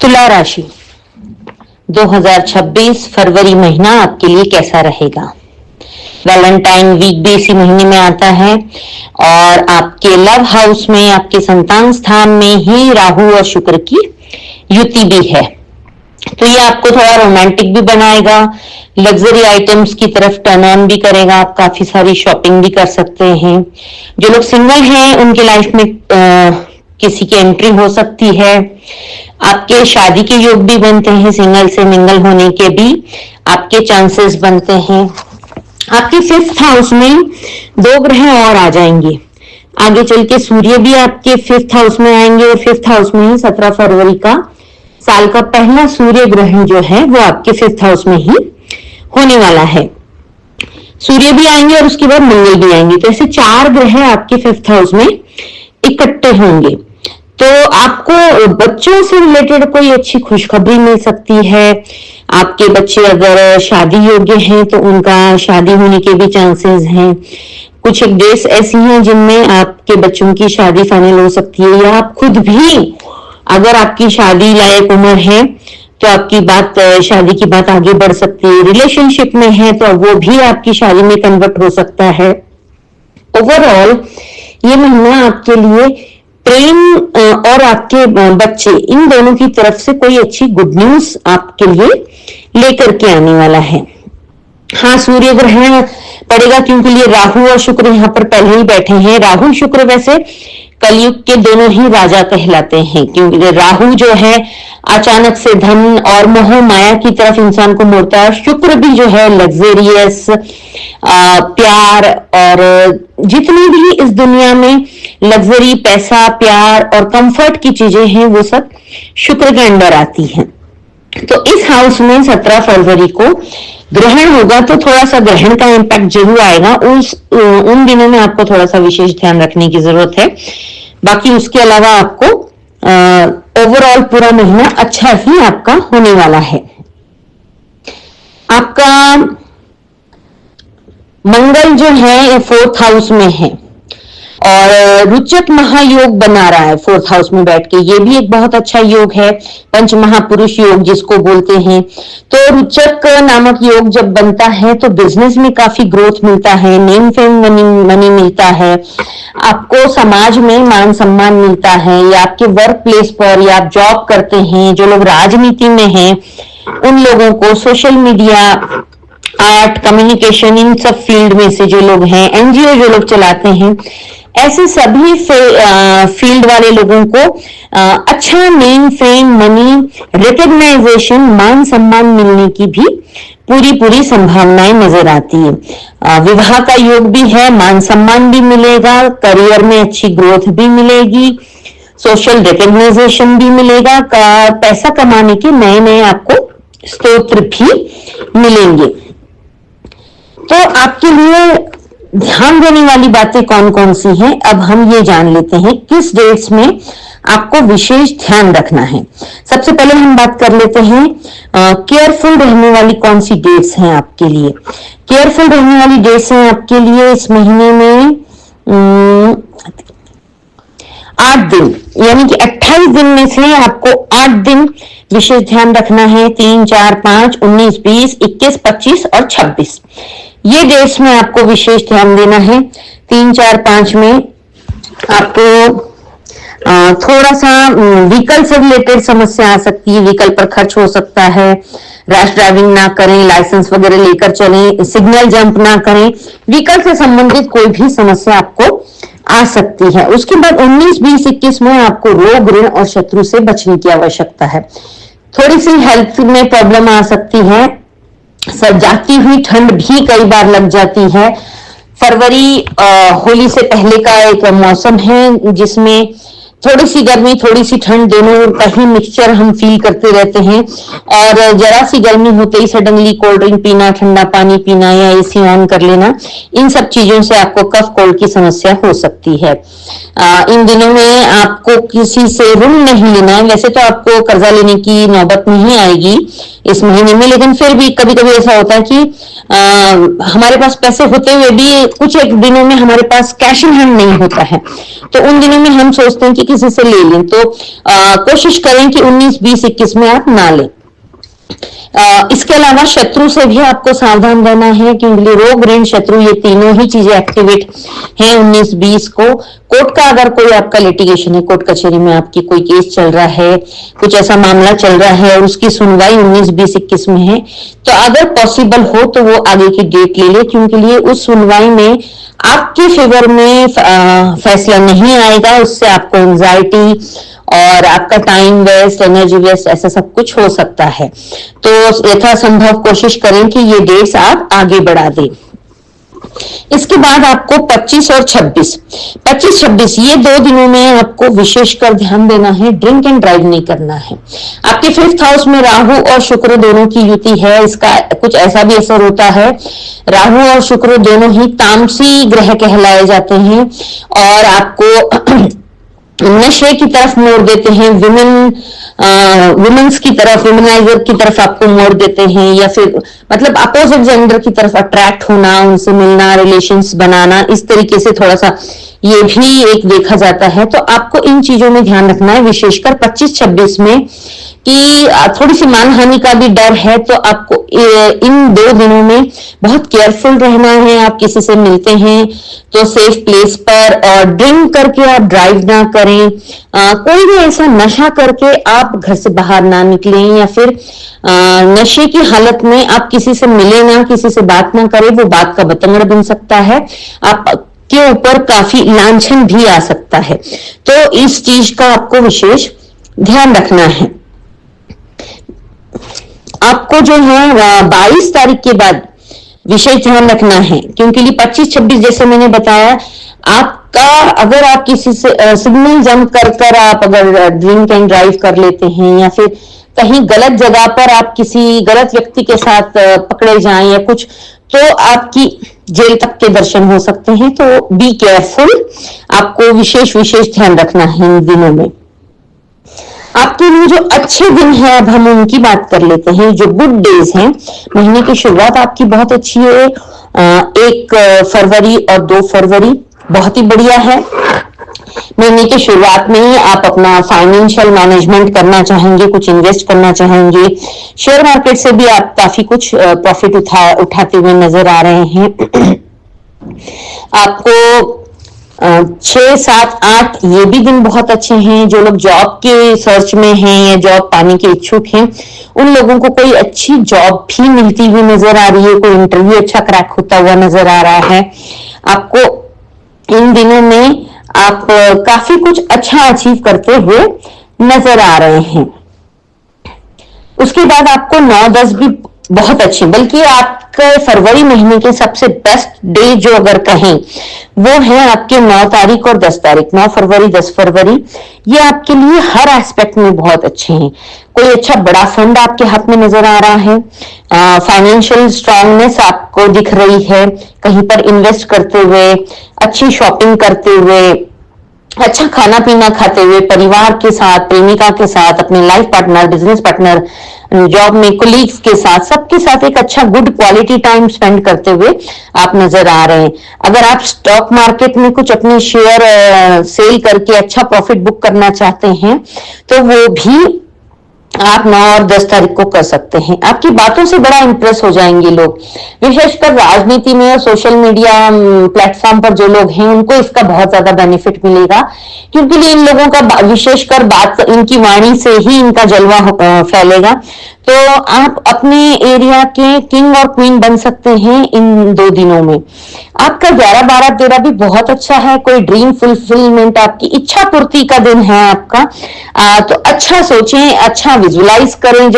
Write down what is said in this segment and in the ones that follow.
तुला राशि 2026 फरवरी महीना आपके लिए कैसा रहेगा। वैलेंटाइन वीक भी इसी महीने में आता है और आपके लव हाउस में, आपके संतान स्थान में ही राहु और शुक्र की युति भी है, तो ये आपको थोड़ा रोमांटिक भी बनाएगा, लग्जरी आइटम्स की तरफ टर्न ऑन भी करेगा। आप काफी सारी शॉपिंग भी कर सकते हैं। जो लोग सिंगल हैं उनके लाइफ में किसी की एंट्री हो सकती है। आपके शादी के योग भी बनते हैं, सिंगल से मिंगल होने के भी आपके चांसेस बनते हैं। आपके 5th हाउस में 2 ग्रह और आ जाएंगे। आगे चल के सूर्य भी आपके 5th हाउस में आएंगे और 5th हाउस में ही 17 फरवरी का साल का पहला सूर्य ग्रहण जो है वो आपके 5th हाउस में ही होने वाला है। सूर्य भी आएंगे और उसके बाद मंगल भी आएंगे, तो ऐसे 4 ग्रह आपके 5th हाउस में इकट्ठे होंगे। तो आपको बच्चों से रिलेटेड कोई अच्छी खुशखबरी मिल सकती है। आपके बच्चे अगर शादी योग्य हैं तो उनका शादी होने के भी चांसेस हैं। कुछ एक डेट्स ऐसी हैं जिनमें आपके बच्चों की शादी फाइनल हो सकती है, या आप खुद भी अगर आपकी शादी लायक उम्र है तो आपकी बात, शादी की बात आगे बढ़ सकती है। रिलेशनशिप में है तो वो भी आपकी शादी में कन्वर्ट हो सकता है। ओवरऑल ये महीना आपके लिए प्रेम और आपके बच्चे, इन दोनों की तरफ से कोई अच्छी गुड न्यूज आपके लिए लेकर के आने वाला है। हाँ, सूर्य ग्रहण पड़ेगा क्योंकि ये राहु और शुक्र यहाँ पर पहले ही बैठे हैं। राहु शुक्र वैसे कलयुग के दोनों ही राजा कहलाते हैं, क्योंकि राहु जो है अचानक से धन और मोह माया की तरफ इंसान को मोड़ता है। शुक्र भी जो है लग्जेरियस, प्यार और जितनी भी इस दुनिया में लग्जरी, पैसा, प्यार और कंफर्ट की चीजें हैं वो सब शुक्र के अंडर आती हैं। तो इस हाउस में 17 फरवरी को ग्रहण होगा, तो थोड़ा सा ग्रहण का इम्पैक्ट जरूर आएगा। उन दिनों में आपको थोड़ा सा विशेष ध्यान रखने की जरूरत है। बाकी उसके अलावा आपको ओवरऑल पूरा महीना अच्छा ही आपका होने वाला है। आपका मंगल जो है 4th हाउस में है और रुचक महायोग बना रहा है 4th हाउस में बैठ के। ये भी एक बहुत अच्छा योग है, पंच महापुरुष योग जिसको बोलते हैं। तो रुचक नामक योग जब बनता है तो बिजनेस में काफी ग्रोथ मिलता है, नेम फेम मनी मिलता है, आपको समाज में मान सम्मान मिलता है, या आपके वर्क प्लेस पर, या आप जॉब करते हैं, जो लोग राजनीति में हैं उन लोगों को, सोशल मीडिया, आर्ट, कम्युनिकेशन, इन सब फील्ड में से जो लोग हैं, एनजीओ जो लोग चलाते हैं, ऐसे सभी फील्ड वाले लोगों को अच्छा नेम फेम मनी रिकग्नाइजेशन, मान सम्मान मिलने की भी पूरी संभावनाएं नजर आती है। विवाह का योग भी है, मान सम्मान भी मिलेगा, करियर में अच्छी ग्रोथ भी मिलेगी, सोशल रिकग्नाइजेशन भी मिलेगा, पैसा कमाने के नए नए आपको स्रोत भी मिलेंगे। तो आपके लिए ध्यान देने वाली बातें कौन कौन सी हैं, अब हम ये जान लेते हैं किस डेट्स में आपको विशेष ध्यान रखना है। सबसे पहले हम बात कर लेते हैं केयरफुल रहने वाली कौन सी डेट्स हैं आपके लिए। केयरफुल रहने वाली डेट्स हैं आपके लिए इस महीने में 8 दिन, यानी कि 28 दिन में से आपको 8 दिन विशेष ध्यान रखना है। 3, 4, 5, 19, 20, 21, 25 और 26, ये डेट्स में आपको विशेष ध्यान देना है। 3, 4, 5 में आपको थोड़ा सा व्हीकल से रिलेटेड समस्या आ सकती है, व्हीकल पर खर्च हो सकता है, रैश ड्राइविंग ना करें, लाइसेंस वगैरह लेकर चलें, सिग्नल जंप ना करें, व्हीकल से संबंधित कोई भी समस्या आपको आ सकती है। उसके बाद 19, 20, 21 में आपको रोग, ऋण और शत्रु से बचने की आवश्यकता है। थोड़ी सी हेल्थ में प्रॉब्लम आ सकती है, जाती हुई ठंड भी कई बार लग जाती है। फरवरी होली से पहले का एक मौसम है जिसमें थोड़ी सी गर्मी, थोड़ी सी ठंड, दोनों का ही मिक्सचर हम फील करते रहते हैं। और जरा सी गर्मी होते ही सडनली कोल्ड ड्रिंक पीना, ठंडा पानी पीना या एसी ऑन कर लेना, इन सब चीजों से आपको कफ कोल्ड की समस्या हो सकती है। इन दिनों में आपको किसी से ऋण नहीं लेना है। वैसे तो आपको कर्जा लेने की नौबत नहीं आएगी इस महीने में, लेकिन फिर भी कभी कभी ऐसा होता है कि हमारे पास पैसे होते हुए भी कुछ एक दिनों में हमारे पास कैश इन हैंड नहीं होता है। तो उन दिनों में हम सोचते हैं कि किसी से ले लें तो कोशिश करें कि 19, 20, 21 में आप ना लें। इसके अलावा शत्रु से भी आपको सावधान रहना है, क्योंकि रोग, ऋण, शत्रु ये तीनों ही चीजें एक्टिवेट हैं 19-20 को। कोर्ट का अगर कोई आपका लिटिगेशन है, कोर्ट कचहरी में आपकी कोई केस चल रहा है, कुछ ऐसा मामला चल रहा है और उसकी सुनवाई 19, 20, 21 में है, तो अगर पॉसिबल हो तो वो आगे की डेट ले ले, क्योंकि लिए उस सुनवाई में आपके फेवर में फैसला नहीं आएगा, उससे आपको एंजाइटी और आपका टाइम वेस्ट, एनर्जी वेस्ट, ऐसा सब कुछ हो सकता है। तो यथासंभव कोशिश करें कि ये डेट्स आप आगे बढ़ा दें। इसके बाद आपको 25 और 26 ये 2 दिनों में आपको विशेषकर ध्यान देना है, ड्रिंक एंड ड्राइव नहीं करना है। आपके 5th हाउस में राहु और शुक्र दोनों की युति है, इसका कुछ ऐसा भी असर होता है। राहु और शुक्र दोनों ही तामसी ग्रह कहलाए जाते हैं और आपको नशे की तरफ मोड़ देते हैं, वुमेन्स की तरफ, वुमेनाइजर की तरफ आपको मोड़ देते हैं, या फिर मतलब अपोजिट जेंडर की तरफ अट्रैक्ट होना, उनसे मिलना, रिलेशंस बनाना, इस तरीके से थोड़ा सा ये भी एक देखा जाता है। तो आपको इन चीजों में ध्यान रखना है, विशेषकर 25-26 में, कि थोड़ी सी मानहानि का भी डर है। तो आपको इन 2 दिनों में बहुत केयरफुल रहना है। आप किसी से मिलते हैं तो सेफ प्लेस पर, और ड्रिंक करके आप ड्राइव ना करें, कोई भी ऐसा नशा करके आप घर से बाहर ना निकलें, या फिर नशे की हालत में आप किसी से मिले ना, किसी से बात ना करें, वो बात का बतंगड़ बन सकता है, आप के ऊपर काफी लांछन भी आ सकता है। तो इस चीज का आपको विशेष ध्यान रखना है। आपको जो है 22 तारीख के बाद विशेष ध्यान रखना है, क्योंकि 25-26 जैसे मैंने बताया, आपका अगर आप किसी से सिग्नल जंप कर आप अगर ड्रिंक एंड ड्राइव कर लेते हैं, या फिर कहीं गलत जगह पर आप किसी गलत व्यक्ति के साथ पकड़े जाएं या कुछ, तो आपकी जेल तक के दर्शन हो सकते हैं। तो बी केयरफुल, आपको विशेष ध्यान रखना है इन दिनों में। आपके लिए जो अच्छे दिन हैं, अब हम उनकी बात कर लेते हैं। जो गुड डेज हैं, महीने की शुरुआत आपकी बहुत अच्छी है। 1 फरवरी और 2 फरवरी बहुत ही बढ़िया है। महीने की शुरुआत में ही आप अपना फाइनेंशियल मैनेजमेंट करना चाहेंगे, कुछ इन्वेस्ट करना चाहेंगे, शेयर मार्केट से भी आप काफी कुछ प्रॉफिट उठाते हुए नजर आ रहे हैं। आपको 6, 7, 8 ये भी दिन बहुत अच्छे हैं। जो लोग जॉब के सर्च में हैं या जॉब पाने के इच्छुक हैं, उन लोगों को कोई अच्छी जॉब भी मिलती हुई नजर आ रही है, कोई इंटरव्यू अच्छा क्रैक होता हुआ नजर आ रहा है। आपको इन दिनों में आप काफी कुछ अच्छा अचीव करते हुए नजर आ रहे हैं। उसके बाद आपको 9, 10 भी बहुत अच्छे, बल्कि आपके फरवरी महीने के सबसे बेस्ट डे जो अगर कहें, वो है आपके 9 तारीख और 10 तारीख। 9 फरवरी, 10 फरवरी, ये आपके लिए हर एस्पेक्ट में बहुत अच्छे हैं। कोई अच्छा बड़ा फंड आपके हाथ में नजर आ रहा है, फाइनेंशियल स्ट्रांगनेस आपको दिख रही है, कहीं पर इन्वेस्ट करते हुए, अच्छी शॉपिंग करते हुए, अच्छा खाना पीना खाते हुए, परिवार के साथ, प्रेमिका के साथ, अपने life partner, business partner, job में कोलीग्स के साथ, सबके साथ एक अच्छा गुड क्वालिटी टाइम स्पेंड करते हुए आप नजर आ रहे हैं। अगर आप स्टॉक मार्केट में कुछ अपने शेयर सेल करके अच्छा प्रॉफिट बुक करना चाहते हैं, तो वो भी आप 9 और 10 तारीख को कर सकते हैं। आपकी बातों से बड़ा इंप्रेस हो जाएंगे लोग, विशेषकर राजनीति में और सोशल मीडिया प्लेटफॉर्म पर जो लोग हैं, उनको इसका बहुत ज्यादा बेनिफिट मिलेगा, क्योंकि इन लोगों का विशेषकर बात, इनकी वाणी से ही इनका जलवा फैलेगा। तो आप अपने एरिया के किंग और क्वीन बन सकते हैं इन 2 दिनों में। आपका 11, 12, 13 भी बहुत अच्छा है। कोई ड्रीम फुलफिलमेंट, आपकी इच्छा पूर्ति का दिन है आपका। तो अच्छा सोचें, अच्छा विजुलाइज करें।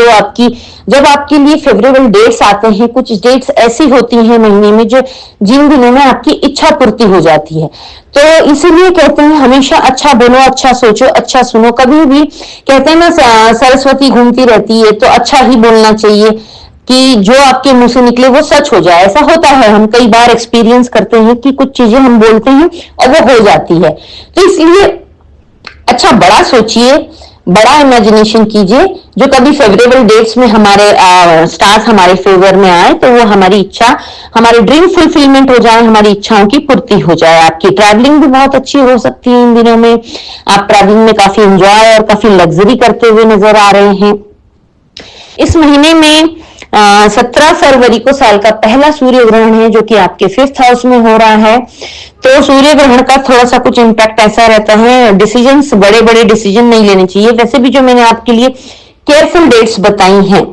जब आपके लिए फेवरेबल डेट्स आते हैं, कुछ डेट्स ऐसी होती हैं महीने में जिन दिनों में आपकी इच्छा पूर्ति हो जाती है। तो इसीलिए कहते हैं हमेशा अच्छा बोलो, अच्छा सोचो, अच्छा सुनो। कभी भी कहते हैं ना, सरस्वती घूमती रहती है, तो अच्छा ही बोलना चाहिए कि जो आपके मुंह से निकले वो सच हो जाए। ऐसा होता है, हम कई बार एक्सपीरियंस करते हैं कि कुछ चीजें हम बोलते हैं और वो हो जाती है। तो इसलिए अच्छा बड़ा सोचिए, बड़ा इमेजिनेशन कीजिए, जो कभी फेवरेबल डेट्स में हमारे स्टार्स हमारे फेवर में आए तो वो हमारी इच्छा, हमारी ड्रीम फुलफिलमेंट हो जाए, हमारी इच्छाओं की पूर्ति हो जाए। आपकी ट्रैवलिंग भी बहुत अच्छी हो सकती है इन दिनों में। आप ट्रैवलिंग में काफी एंजॉय और काफी लग्जरी करते हुए नजर आ रहे हैं। इस महीने में 17 फरवरी को साल का पहला सूर्य ग्रहण है, जो कि आपके 5th हाउस में हो रहा है। तो सूर्य ग्रहण का थोड़ा सा कुछ इम्पैक्ट ऐसा रहता है, डिसीजंस, बड़े बड़े डिसीजन नहीं लेने चाहिए। वैसे भी जो मैंने आपके लिए केयरफुल डेट्स बताई हैं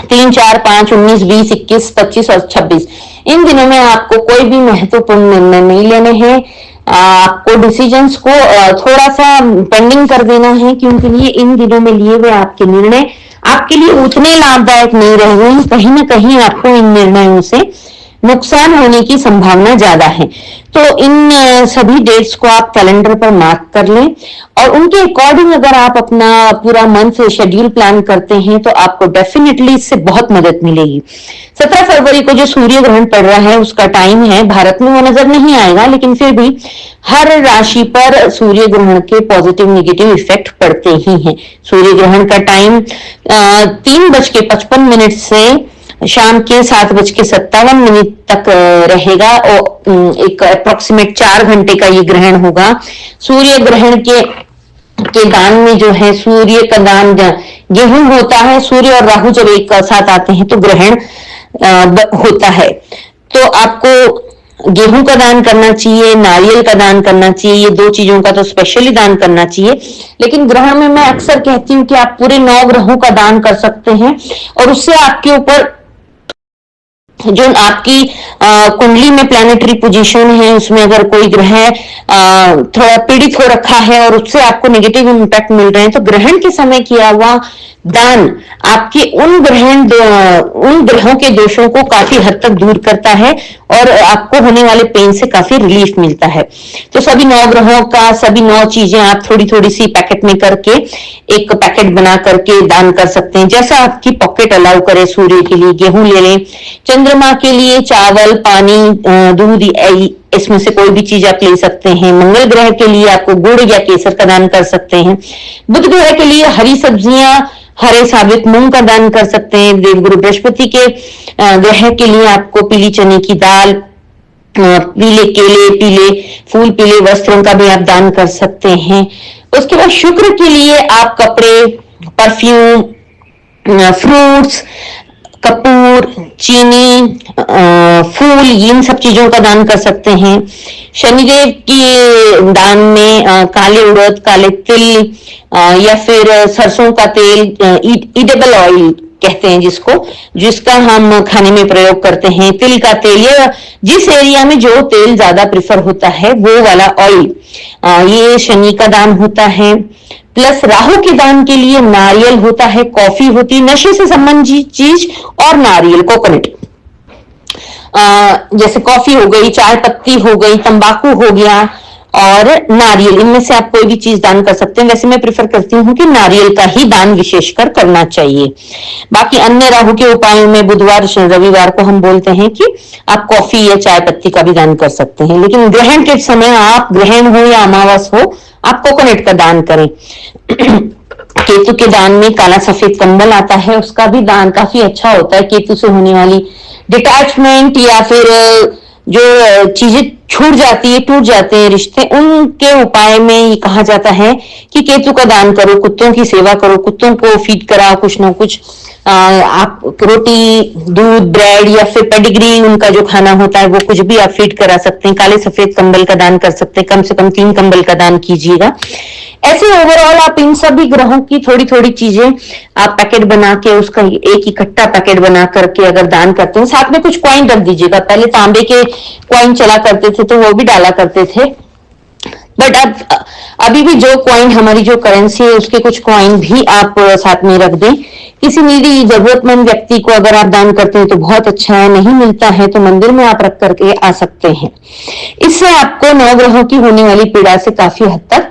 3, 4, 5, 19, 20, 21, 25 और 26, इन दिनों में आपको कोई भी महत्वपूर्ण निर्णय नहीं लेने हैं। आपको डिसीजंस को थोड़ा सा पेंडिंग कर देना है, क्योंकि ये इन दिनों में लिए हुए आपके निर्णय आपके लिए उतने लाभदायक नहीं रहेंगे। कहीं ना कहीं आपको इन निर्णयों से नुकसान होने की संभावना ज्यादा है। तो इन सभी डेट्स को आप कैलेंडर पर मार्क कर लें और उनके अकॉर्डिंग अगर आप अपना पूरा मंथ शेड्यूल प्लान करते हैं तो आपको डेफिनेटली इससे बहुत मदद मिलेगी। 17 फरवरी को जो सूर्य ग्रहण पड़ रहा है उसका टाइम है, भारत में वो नजर नहीं आएगा, लेकिन फिर भी हर राशि पर सूर्य ग्रहण के पॉजिटिव नेगेटिव इफेक्ट पड़ते ही हैं। सूर्य ग्रहण का टाइम 3:55 से शाम के 7:57 तक रहेगा और एक अप्रोक्सीमेट 4 घंटे का ये ग्रहण होगा। सूर्य ग्रहण के दान में जो है, सूर्य का दान गेहूं होता है। सूर्य और राहु जब एक साथ आते हैं तो ग्रहण होता है। तो आपको गेहूं का दान करना चाहिए, नारियल का दान करना चाहिए। ये 2 चीजों का तो स्पेशली दान करना चाहिए। लेकिन ग्रहण में मैं अक्सर कहती हूँ कि आप पूरे 9 ग्रहों का दान कर सकते हैं और उससे आपके ऊपर जो आपकी कुंडली में प्लैनेटरी पोजीशन है उसमें अगर कोई ग्रह थोड़ा पीड़ित हो रखा है और उससे आपको नेगेटिव इंपैक्ट मिल रहे हैं, तो ग्रहण के समय किया हुआ दान आपके उन ग्रहों के दोषों को काफी हद तक दूर करता है और आपको होने वाले पेन से काफी रिलीफ मिलता है। तो सभी 9 ग्रहों का, सभी 9 चीजें आप थोड़ी थोड़ी सी पैकेट में करके एक पैकेट बना करके दान कर सकते हैं, जैसा आपकी पॉकेट अलाउ करे। सूर्य के लिए गेहूं ले लें, चंद्रमा के लिए चावल, पानी, दूध, इसमें से कोई भी चीज आप ले सकते हैं। मंगल ग्रह के लिए आपको गुड़ या केसर का दान कर सकते हैं। बुध ग्रह के लिए हरी सब्जियां, हरे साबित मूंग का दान कर सकते हैं। देवगुरु बृहस्पति के ग्रह के लिए आपको पीली चने की दाल, पीले केले, पीले फूल, पीले वस्त्रों का भी आप दान कर सकते हैं। उसके बाद शुक्र के लिए आप कपड़े, परफ्यूम, फ्रूट्स, कपूर, चीनी, फूल, इन सब चीजों का दान कर सकते हैं। शनिदेव के दान में काले उड़द, काले तिल या फिर सरसों का तेल, ईडेबल ऑयल कहते हैं जिसका हम खाने में प्रयोग करते हैं, तिल का तेल, या जिस एरिया में जो तेल ज्यादा प्रिफर होता है वो वाला ऑयल, ये शनि का दान होता है। प्लस राहु के दान के लिए नारियल होता है, कॉफी होती है, नशे से संबंधित चीज, और नारियल, कोकोनट, जैसे कॉफी हो गई, चाय पत्ती हो गई, तंबाकू हो गया और नारियल, इनमें से आप कोई भी चीज दान कर सकते हैं। वैसे मैं प्रेफर करती हूँ कि नारियल का ही दान विशेषकर करना चाहिए। बाकी अन्य राहु के उपायों में बुधवार, रविवार को हम बोलते हैं कि आप कॉफी या चाय पत्ती का भी दान कर सकते हैं। लेकिन ग्रहण के समय, आप ग्रहण हो या अमावस हो, आप कोकोनट का दान करें। केतु के दान में काला सफेद कंबल आता है, उसका भी दान काफी अच्छा होता है। केतु से होने वाली डिटैचमेंट या फिर जो चीजें छूट जाती है, टूट जाते हैं रिश्ते, उनके उपाय में ये कहा जाता है कि केतु का दान करो, कुत्तों की सेवा करो, कुत्तों को फीड कराओ कुछ ना कुछ। आप रोटी, दूध, ब्रेड या फिर पेडिग्री, उनका जो खाना होता है वो कुछ भी आप फीड करा सकते हैं। काले सफेद कंबल का दान कर सकते हैं, कम से कम 3 कंबल का दान कीजिएगा। ऐसे ओवरऑल आप इन सभी ग्रहों की थोड़ी थोड़ी चीजें आप पैकेट बना के, उसका एक इकट्ठा पैकेट बना करके अगर दान करते हैं, साथ में कुछ कॉइन रख दीजिएगा। पहले तांबे के कॉइन चला करते थे तो वो भी डाला करते थे, बट अब अभी भी जो कॉइन, हमारी जो करेंसी है, उसके कुछ कॉइन भी आप साथ में रख दें। किसी नीडी जरूरतमंद व्यक्ति को अगर आप दान करते हैं तो बहुत अच्छा है, नहीं मिलता है तो मंदिर में आप रख करके आ सकते हैं। इससे आपको 9 ग्रहों की होने वाली पीड़ा से काफी हद तक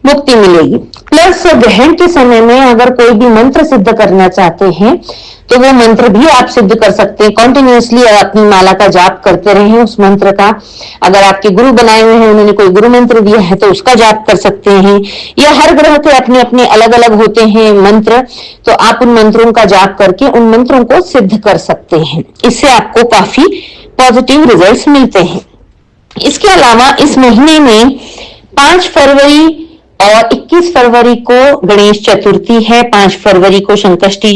मुक्ति मिलेगी। प्लस ग्रहण के समय में अगर कोई भी मंत्र सिद्ध करना चाहते हैं तो वो मंत्र भी आप सिद्ध कर सकते हैं। कॉन्टिन्यूसली अपनी माला का जाप करते रहें उस मंत्र का। अगर आपके गुरु बनाए हुए हैं, उन्होंने कोई गुरु मंत्र दिया है तो उसका जाप कर सकते हैं, या हर ग्रह के अपने अपने अलग अलग होते हैं मंत्र, तो आप उन मंत्रों का जाप करके उन मंत्रों को सिद्ध कर सकते हैं। इससे आपको काफी पॉजिटिव रिजल्ट्स मिलते हैं। इसके अलावा इस महीने में 5 फरवरी और 21 फरवरी को गणेश चतुर्थी है, 5 फरवरी को संकष्टी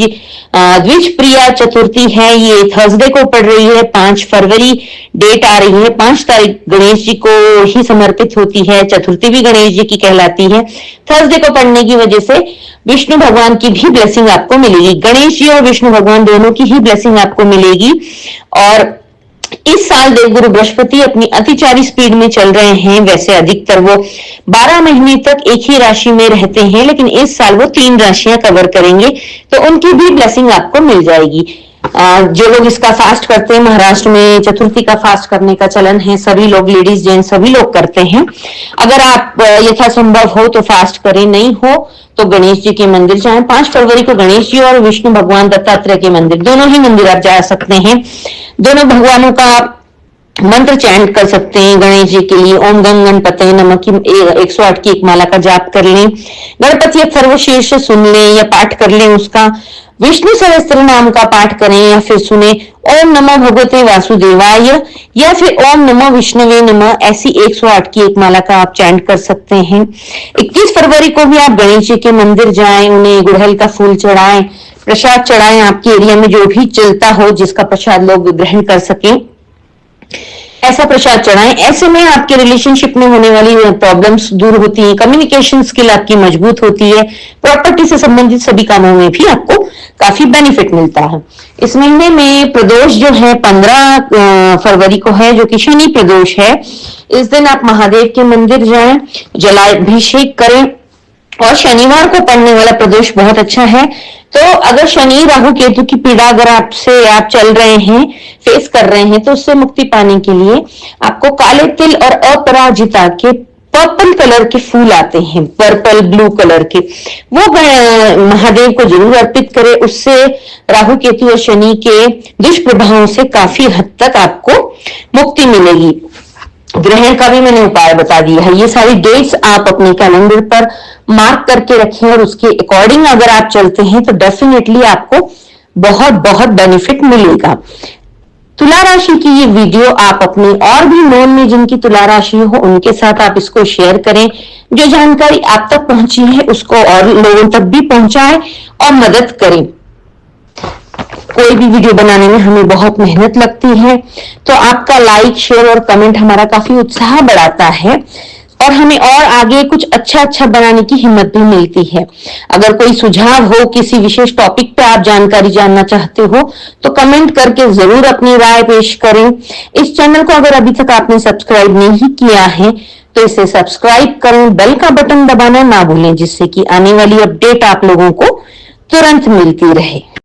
द्विज प्रिया चतुर्थी है, ये थर्सडे को पड़ रही है। 5 फरवरी डेट आ रही है, 5 तारीख गणेश जी को ही समर्पित होती है, चतुर्थी भी गणेश जी की कहलाती है। थर्सडे को पड़ने की वजह से विष्णु भगवान की भी ब्लेसिंग आपको मिलेगी, गणेश जी और विष्णु भगवान दोनों की ही ब्लेसिंग आपको मिलेगी। और इस साल देवगुरु बृहस्पति अपनी अतिचारी स्पीड में चल रहे हैं। वैसे अधिकतर वो 12 महीने तक एक ही राशि में रहते हैं, लेकिन इस साल वो 3 राशियां कवर करेंगे, तो उनकी भी ब्लेसिंग आपको मिल जाएगी। जो लोग इसका फास्ट करते हैं, महाराष्ट्र में चतुर्थी का फास्ट करने का चलन है, सभी लोग, लेडीज जेंट्स सभी लोग करते हैं। अगर आप यथासंभव हो तो फास्ट करें, नहीं हो तो गणेश जी के मंदिर जाएं। 5 फरवरी को गणेश जी और विष्णु भगवान दत्तात्रेय के मंदिर, दोनों ही मंदिर आप जा सकते हैं। दोनों भगवानों का मंत्र चैंट कर सकते हैं। गणेश जी के लिए ओम गंग गणपतये नमः की 108 की एक माला का जाप कर लें, गणपति अथर्वशीर्ष सुन लें या पाठ कर लें उसका, विष्णु सहस्त्र नाम का पाठ करें या फिर सुने ओम नमो भगवते वासुदेवाय या फिर ओम नमो विष्णुवे नमः, ऐसी 108 की एक माला का आप चैंट कर सकते हैं। 21 फरवरी को भी आप गणेश जी के मंदिर जाएं, उन्हें गुड़हल का फूल चढ़ाएं, प्रसाद चढ़ाएं, आपके एरिया में जो भी चलता हो जिसका प्रसाद लोग ग्रहण कर सकें ऐसा प्रसाद चढ़ाएं। ऐसे में आपके रिलेशनशिप में होने वाली प्रॉब्लम्स दूर होती हैं, कम्युनिकेशन स्किल आपकी मजबूत होती है, प्रॉपर्टी से संबंधित सभी कामों में भी आपको काफी बेनिफिट मिलता है। इस महीने में प्रदोष जो है 15 फरवरी को है, जो कि शनि प्रदोष है। इस दिन आप महादेव के मंदिर जाएं, जलाभिषेक करें, और शनिवार को पड़ने वाला प्रदोष बहुत अच्छा है। तो अगर शनि राहु केतु की पीड़ा अगर आप चल रहे हैं, फेस कर रहे हैं, तो उससे मुक्ति पाने के लिए आपको काले तिल और अपराजिता के पर्पल कलर के फूल आते हैं, पर्पल ब्लू कलर के, वो महादेव को जरूर अर्पित करें। उससे राहु केतु और शनि के दुष्प्रभावों से काफी हद तक आपको मुक्ति मिलेगी। ग्रहण का भी मैंने उपाय बता दिया है। ये सारी डेट्स आप अपने कैलेंडर पर मार्क करके रखें और उसके अकॉर्डिंग अगर आप चलते हैं तो डेफिनेटली आपको बहुत बहुत बेनिफिट मिलेगा। तुला राशि की ये वीडियो आप अपने और भी नोन में जिनकी तुला राशि हो उनके साथ आप इसको शेयर करें। जो जानकारी आप तक पहुंची है उसको और लोगों तक भी पहुंचाएं और मदद करें। कोई भी वीडियो बनाने में हमें बहुत मेहनत लगती है, तो आपका लाइक, शेयर और कमेंट हमारा काफी उत्साह बढ़ाता है और हमें और आगे कुछ अच्छा बनाने की हिम्मत भी मिलती है। अगर कोई सुझाव हो, किसी विशेष टॉपिक पे आप जानकारी जानना चाहते हो तो कमेंट करके जरूर अपनी राय पेश करें। इस चैनल को अगर अभी तक आपने सब्सक्राइब नहीं किया है तो इसे सब्सक्राइब करें, बेल का बटन दबाना ना भूलें, जिससे कि आने वाली अपडेट आप लोगों को तुरंत मिलती रहे।